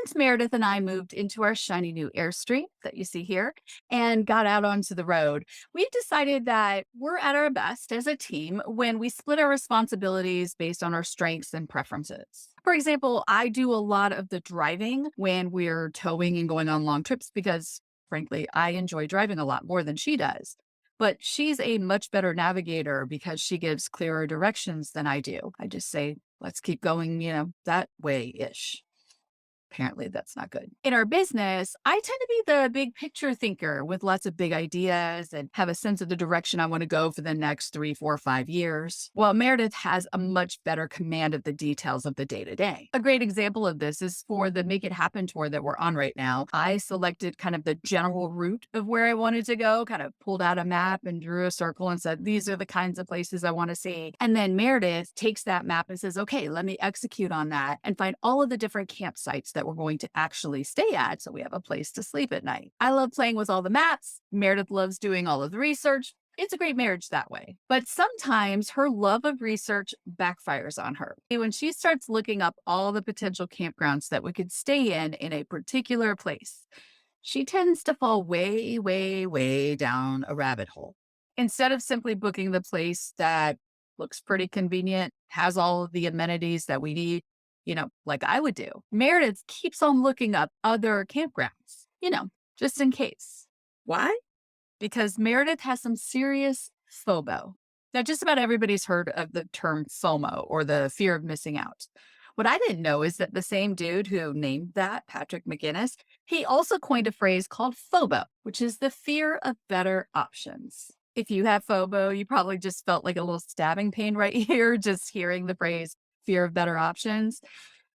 Once Meredith and I moved into our shiny new Airstream that you see here and got out onto the road, we decided that we're at our best as a team when we split our responsibilities based on our strengths and preferences. For example, I do a lot of the driving when we're towing and going on long trips because, frankly, I enjoy driving a lot more than she does. But she's a much better navigator because she gives clearer directions than I do. I just say, let's keep going, that way ish. Apparently, that's not good. In our business, I tend to be the big picture thinker with lots of big ideas and have a sense of the direction I want to go for the next 3, 4, 5 years. While Meredith has a much better command of the details of the day to day. A great example of this is for the Make It Happen tour that we're on right now. I selected kind of the general route of where I wanted to go, kind of pulled out a map and drew a circle and said, these are the kinds of places I want to see. And then Meredith takes that map and says, okay, let me execute on that and find all of the different campsites that we're going to actually stay at so we have a place to sleep at night. I love playing with all the maps. Meredith loves doing all of the research. It's a great marriage that way. But sometimes her love of research backfires on her. When she starts looking up all the potential campgrounds that we could stay in a particular place, she tends to fall way, way, way down a rabbit hole. Instead of simply booking the place that looks pretty convenient, has all of the amenities that we need, like I would do, Meredith keeps on looking up other campgrounds, just in case. Why? Because Meredith has some serious FOBO. Now, just about everybody's heard of the term FOMO or the fear of missing out. What I didn't know is that the same dude who named that, Patrick McGinnis, he also coined a phrase called FOBO, which is the fear of better options. If you have FOBO, you probably just felt like a little stabbing pain right here, just hearing the phrase fear of better options,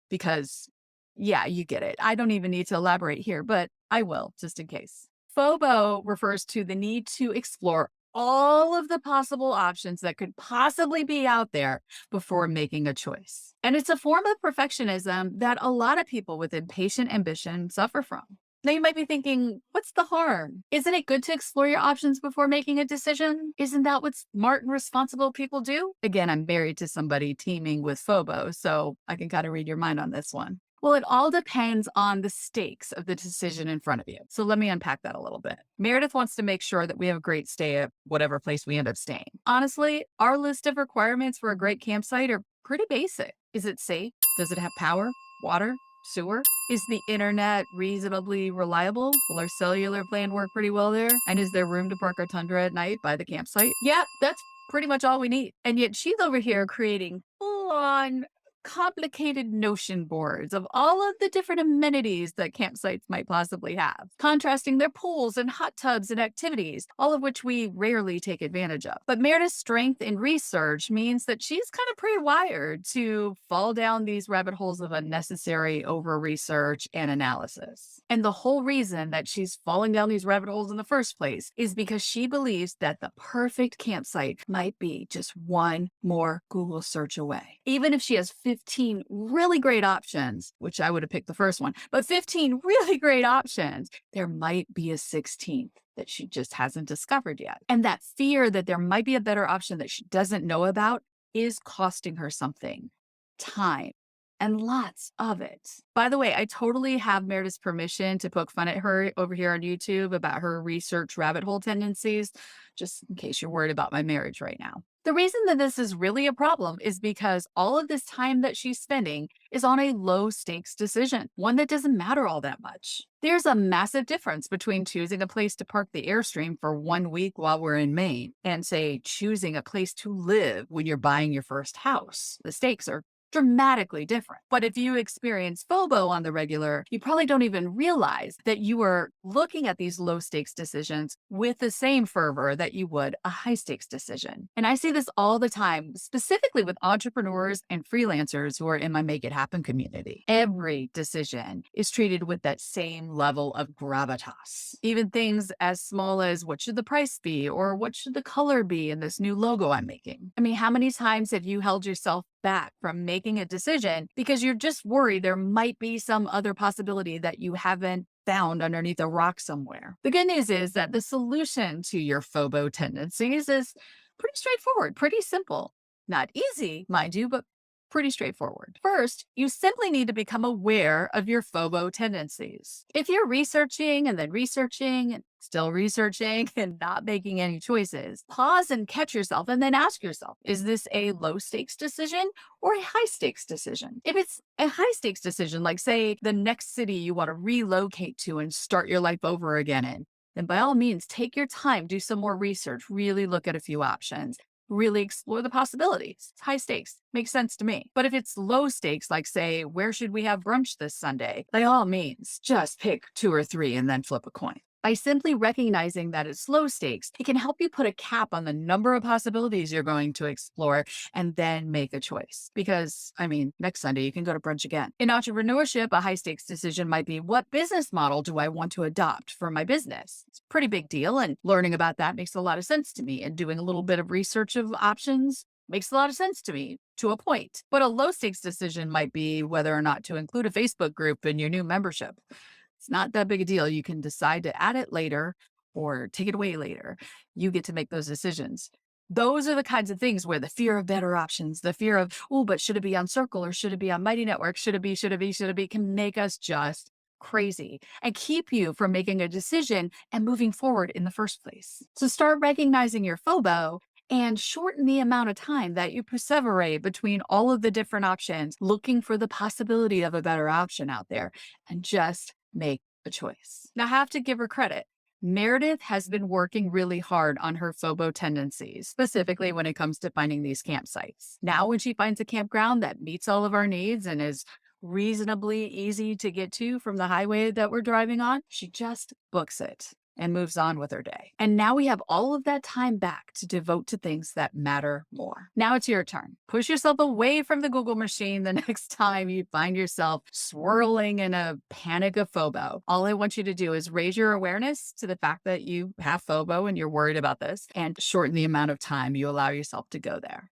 because yeah, you get it. I don't even need to elaborate here, but I will just in case. FOBO refers to the need to explore all of the possible options that could possibly be out there before making a choice. And it's a form of perfectionism that a lot of people with impatient ambition suffer from. Now you might be thinking, what's the harm? Isn't it good to explore your options before making a decision? Isn't that what smart and responsible people do? Again, I'm married to somebody teeming with FOBO, so I can kind of read your mind on this one. Well, it all depends on the stakes of the decision in front of you. So let me unpack that a little bit. Meredith wants to make sure that we have a great stay at whatever place we end up staying. Honestly, our list of requirements for a great campsite are pretty basic. Is it safe? Does it have power, water, sewer? Is the internet reasonably reliable? Will our cellular plan work pretty well there? And is there room to park our Tundra at night by the campsite? Yeah, that's pretty much all we need. And yet she's over here creating full-on complicated notion boards of all of the different amenities that campsites might possibly have, contrasting their pools and hot tubs and activities, all of which we rarely take advantage of. But Meredith's strength in research means that she's kind of pre-wired to fall down these rabbit holes of unnecessary over-research and analysis. And the whole reason that she's falling down these rabbit holes in the first place is because she believes that the perfect campsite might be just one more Google search away. Even if she has 15 really great options, which I would have picked the first one, but 15 really great options, there might be a 16th that she just hasn't discovered yet. And that fear that there might be a better option that she doesn't know about is costing her something: time. And lots of it. By the way, I totally have Meredith's permission to poke fun at her over here on YouTube about her research rabbit hole tendencies, just in case you're worried about my marriage right now. The reason that this is really a problem is because all of this time that she's spending is on a low stakes decision, one that doesn't matter all that much. There's a massive difference between choosing a place to park the Airstream for 1 week while we're in Maine and, say, choosing a place to live when you're buying your first house. The stakes are dramatically different. But if you experience FOBO on the regular, you probably don't even realize that you are looking at these low stakes decisions with the same fervor that you would a high stakes decision. And I see this all the time, specifically with entrepreneurs and freelancers who are in my Make It Happen community. Every decision is treated with that same level of gravitas. Even things as small as what should the price be or what should the color be in this new logo I'm making? I mean, how many times have you held yourself back from making a decision because you're just worried there might be some other possibility that you haven't found underneath a rock somewhere? The good news is that the solution to your FOBO tendencies is pretty straightforward, pretty simple. Not easy, mind you, but Pretty straightforward. First, you simply need to become aware of your FOBO tendencies. If you're researching and then researching and still researching and not making any choices, pause and catch yourself and then ask yourself, is this a low stakes decision or a high stakes decision? If it's a high stakes decision, like say the next city you want to relocate to and start your life over again in, then by all means, take your time, do some more research, really look at a few options, really explore the possibilities. It's high stakes. Makes sense to me. But if it's low stakes, like say, where should we have brunch this Sunday? By all means, just pick two or three and then flip a coin. By simply recognizing that it's low stakes, it can help you put a cap on the number of possibilities you're going to explore and then make a choice. Because, next Sunday you can go to brunch again. In entrepreneurship, a high stakes decision might be, what business model do I want to adopt for my business? It's a pretty big deal, and learning about that makes a lot of sense to me. And doing a little bit of research of options makes a lot of sense to me to a point. But a low stakes decision might be whether or not to include a Facebook group in your new membership. It's not that big a deal. You can decide to add it later or take it away later. You get to make those decisions. Those are the kinds of things where the fear of better options, the fear of, oh, but should it be on Circle or should it be on Mighty Network? Should it be, can make us just crazy and keep you from making a decision and moving forward in the first place. So start recognizing your FOBO and shorten the amount of time that you perseverate between all of the different options, looking for the possibility of a better option out there, and just make a choice. Now, I have to give her credit. Meredith has been working really hard on her FOBO tendencies, specifically when it comes to finding these campsites. Now, when she finds a campground that meets all of our needs and is reasonably easy to get to from the highway that we're driving on, she just books it and moves on with her day. And now we have all of that time back to devote to things that matter more. Now it's your turn. Push yourself away from the Google machine the next time you find yourself swirling in a panic of FOBO. All I want you to do is raise your awareness to the fact that you have FOBO and you're worried about this, and shorten the amount of time you allow yourself to go there.